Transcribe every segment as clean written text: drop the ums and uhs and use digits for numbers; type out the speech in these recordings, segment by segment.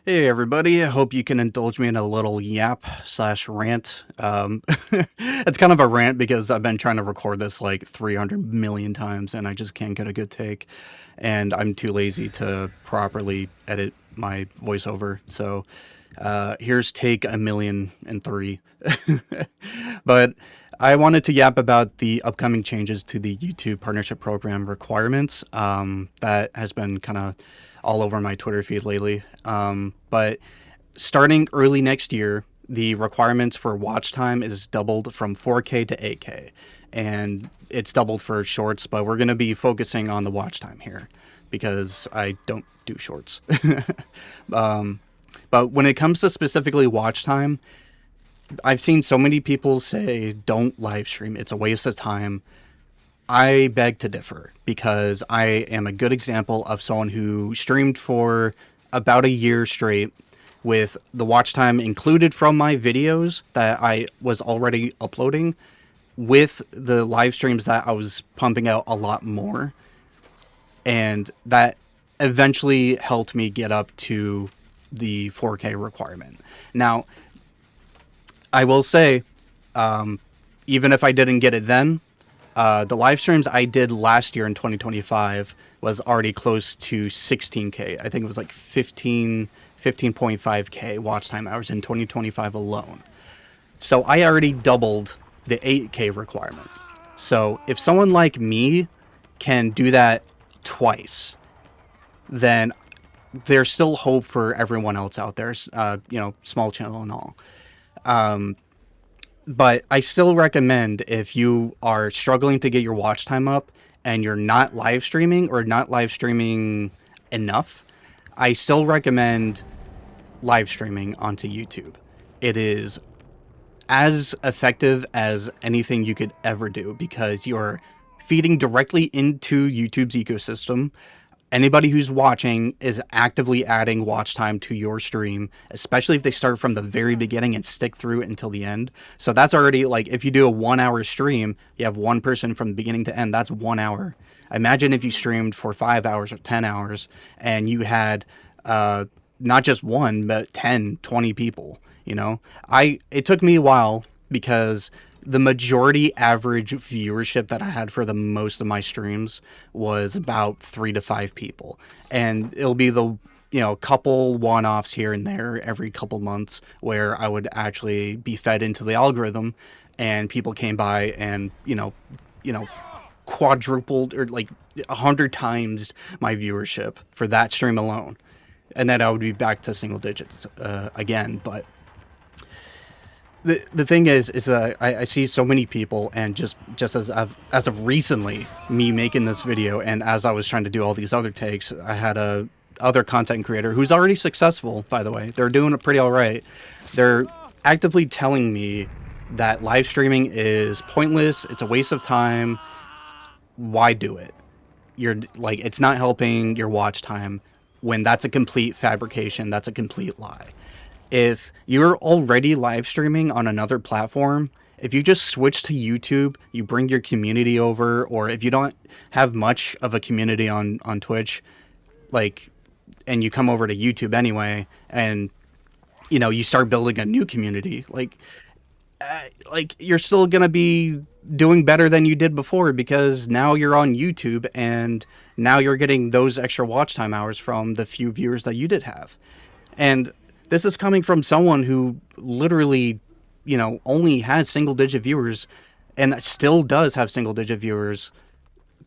Hey everybody, I hope you can indulge me in a little yap slash rant. It's kind of a rant because I've been trying to record this like 300 million times and I just can't get a good take. And I'm too lazy to properly edit my voiceover. So here's take 1,000,003. But I wanted to yap about the upcoming changes to the YouTube Partnership Program requirements. That has been kind of all over my Twitter feed lately. But starting early next year, the requirements for watch time is doubled from 4K to 8K. And it's doubled for shorts, but we're going to be focusing on the watch time here because I don't do shorts. But when it comes to specifically watch time, I've seen so many people say don't live stream. It's a waste of time. I beg to differ because I am a good example of someone who streamed for about a year straight with the watch time included from my videos that I was already uploading with the live streams that I was pumping out a lot more. And that eventually helped me get up to the 4K requirement. Now, I will say, even if I didn't get it then, the live streams I did last year in 2025 was already close to 16K. I think it was like 15.5K watch time hours in 2025 alone. So I already doubled the 8K requirement. So if someone like me can do that twice, then there's still hope for everyone else out there, small channel and all. But I still recommend if you are struggling to get your watch time up and you're not live streaming or not live streaming enough, I still recommend live streaming onto YouTube. It is as effective as anything you could ever do because you're feeding directly into YouTube's ecosystem. Anybody who's watching is actively adding watch time to your stream, especially if they start from the very beginning and stick through it until the end. So that's already like, if you do a 1 hour stream, you have one person from the beginning to end, that's 1 hour. Imagine if you streamed for 5 hours or 10 hours and you had not just one, but 10, 20 people, it took me a while because the majority average viewership that I had for the most of my streams was about 3 to 5 people. And it'll be the, couple one-offs here and there every couple months where I would actually be fed into the algorithm and people came by and, quadrupled or like 100 times my viewership for that stream alone. And then I would be back to single digits again. But the thing is that I see so many people, and just as of recently, me making this video, and as I was trying to do all these other takes, I had a other content creator who's already successful, by the way. They're doing it pretty all right. They're actively telling me that live streaming is pointless. It's a waste of time. Why do it? You're like, it's not helping your watch time when that's a complete fabrication. That's a complete lie. If you're already live streaming on another platform, if you just switch to YouTube, you bring your community over, or if you don't have much of a community on Twitch, and you come over to YouTube anyway, and, you start building a new community, you're still going to be doing better than you did before because now you're on YouTube and now you're getting those extra watch time hours from the few viewers that you did have. And this is coming from someone who literally, only had single digit viewers and still does have single digit viewers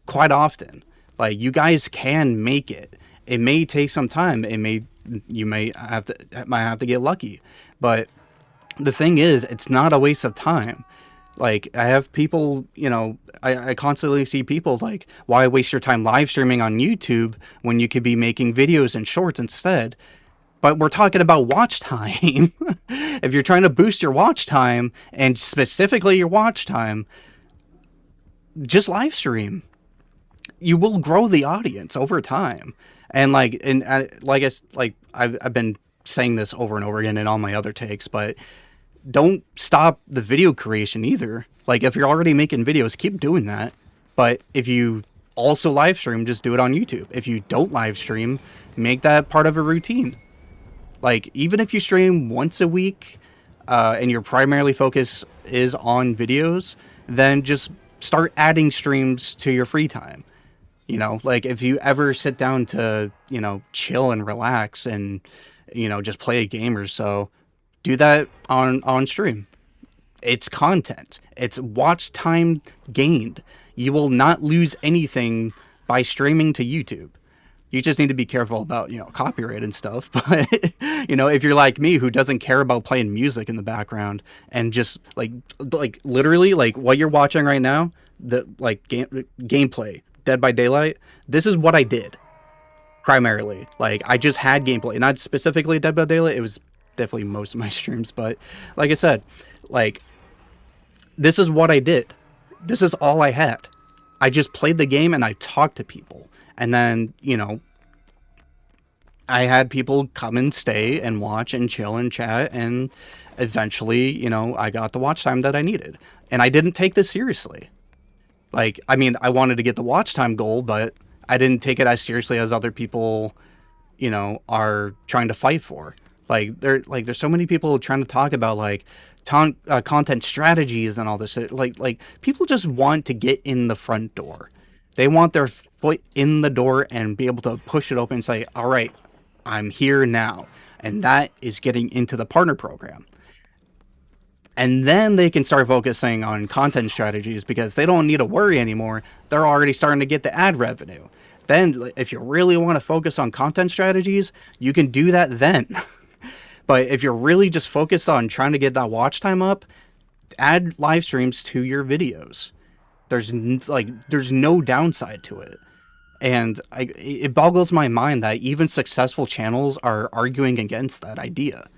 quite often. Like, you guys can make it. It may take some time. You might have to get lucky. But the thing is, it's not a waste of time. Like, I have people, I constantly see people like, why waste your time live streaming on YouTube when you could be making videos and shorts instead? But we're talking about watch time. If you're trying to boost your watch time, and specifically your watch time, just live stream. You will grow the audience over time. And I've been saying this over and over again in all my other takes, but don't stop the video creation either. Like, if you're already making videos, keep doing that. But if you also live stream, just do it on YouTube. If you don't live stream, make that part of a routine. Like, even if you stream once a week, and your primarily focus is on videos, then just start adding streams to your free time. You know, like if you ever sit down to, chill and relax and, just play a game or so, do that on stream. It's content. It's watch time gained. You will not lose anything by streaming to YouTube. You just need to be careful about, copyright and stuff. But, if you're like me who doesn't care about playing music in the background and just like literally like what you're watching right now, the like gameplay, Dead by Daylight, this is what I did primarily. Like I just had gameplay, not specifically Dead by Daylight. It was definitely most of my streams, but like I said, like this is what I did. This is all I had. I just played the game and I talked to people. And then, I had people come and stay and watch and chill and chat. And eventually, I got the watch time that I needed. And I didn't take this seriously. Like, I mean, I wanted to get the watch time goal, but I didn't take it as seriously as other people, are trying to fight for. There's so many people trying to talk about like content strategies and all this. Like people just want to get in the front door. They want their foot in the door and be able to push it open and say, all right, I'm here now. And that is getting into the partner program. And then they can start focusing on content strategies because they don't need to worry anymore. They're already starting to get the ad revenue. Then if you really want to focus on content strategies, you can do that then. But if you're really just focused on trying to get that watch time up, add live streams to your videos. There's no downside to it. And it boggles my mind that even successful channels are arguing against that idea.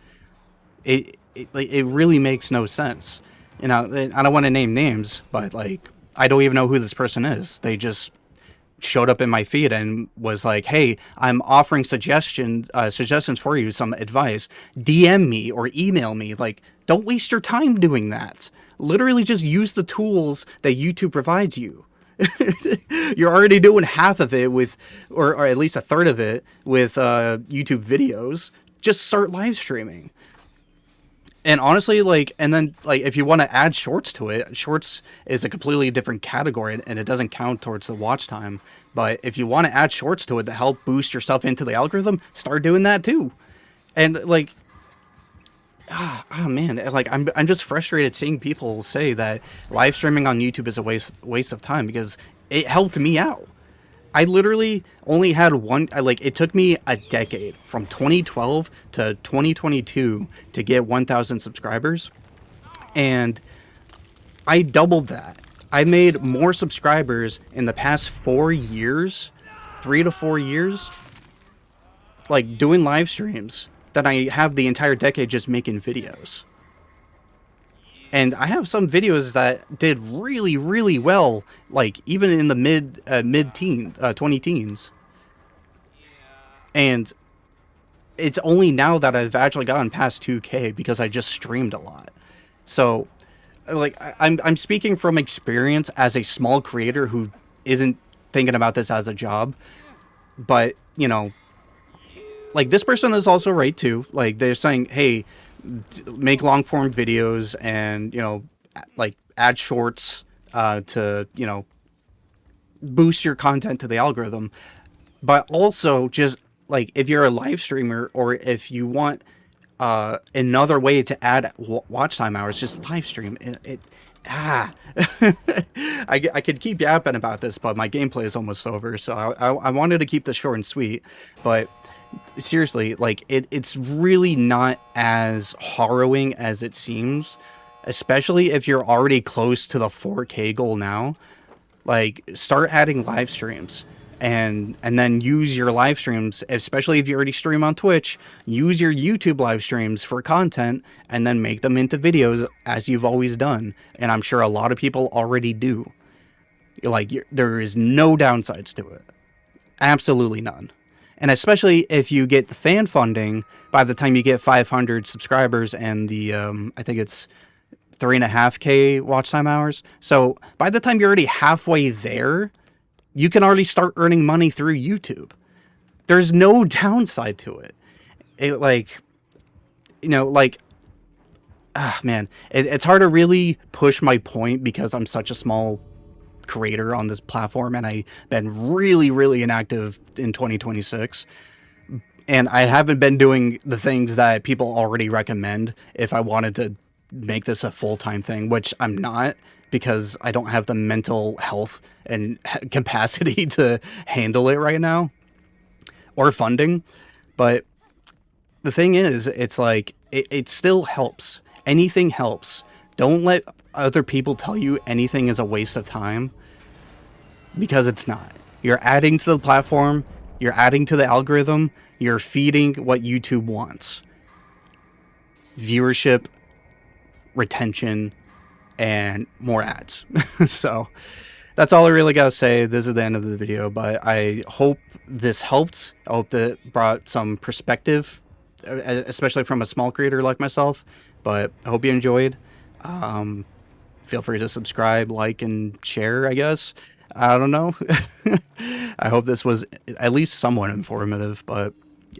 It really makes no sense. I don't want to name names, but like I don't even know who this person is. They just showed up in my feed and was like, "Hey, I'm offering suggestions for you, some advice. DM me or email me." Like, don't waste your time doing that. Literally just use the tools that YouTube provides you. You're already doing half of it with, or at least a third of it with YouTube videos. Just start live streaming. And honestly, if you want to add shorts to it, shorts is a completely different category and it doesn't count towards the watch time. But if you want to add shorts to it to help boost yourself into the algorithm, start doing that too. And like, man, like I'm just frustrated seeing people say that live streaming on YouTube is a waste of time because it helped me out. I literally only had it took me a decade from 2012 to 2022 to get 1,000 subscribers. And I doubled that. I made more subscribers in the past 4 years, 3 to 4 years, like doing live streams than I have the entire decade just making videos. And I have some videos that did really, really well, like even in the mid-teen, 20 teens. And it's only now that I've actually gotten past 2K because I just streamed a lot. So, like, I'm speaking from experience as a small creator who isn't thinking about this as a job. But, like this person is also right too. Like they're saying, hey, make long form videos and like add shorts to boost your content to the algorithm. But also just like if you're a live streamer or if you want another way to add watch time hours, just live stream I could keep yapping about this, but my gameplay is almost over, so I wanted to keep this short and sweet. But seriously, like it's really not as harrowing as it seems, especially if you're already close to the 4K goal now. Like start adding live streams and then use your live streams, especially if you already stream on Twitch, use your YouTube live streams for content and then make them into videos as you've always done. And I'm sure a lot of people already do. Like there is no downsides to it. Absolutely none. And especially if you get the fan funding by the time you get 500 subscribers and the, I think it's 3.5K watch time hours. So by the time you're already halfway there, you can already start earning money through YouTube. There's no downside to it. like, man, it's hard to really push my point because I'm such a small creator on this platform, and I've been really, really inactive in 2026. And I haven't been doing the things that people already recommend if I wanted to make this a full-time thing, which I'm not, because I don't have the mental health and capacity to handle it right now, or funding. But the thing is, it's like, it still helps. Anything helps. Don't let other people tell you anything is a waste of time, because it's not. You're adding to the platform, you're adding to the algorithm, you're feeding what YouTube wants. Viewership, retention, and more ads. So that's all I really gotta say. This is the end of the video, but I hope this helped. I hope that brought some perspective, especially from a small creator like myself. But I hope you enjoyed. Feel free to subscribe, like, and share, I guess. I don't know. I hope this was at least somewhat informative, but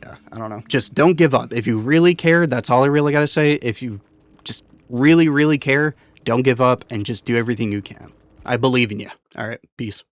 yeah, I don't know. Just don't give up. If you really care, that's all I really got to say. If you just really, really care, don't give up and just do everything you can. I believe in you. All right. Peace.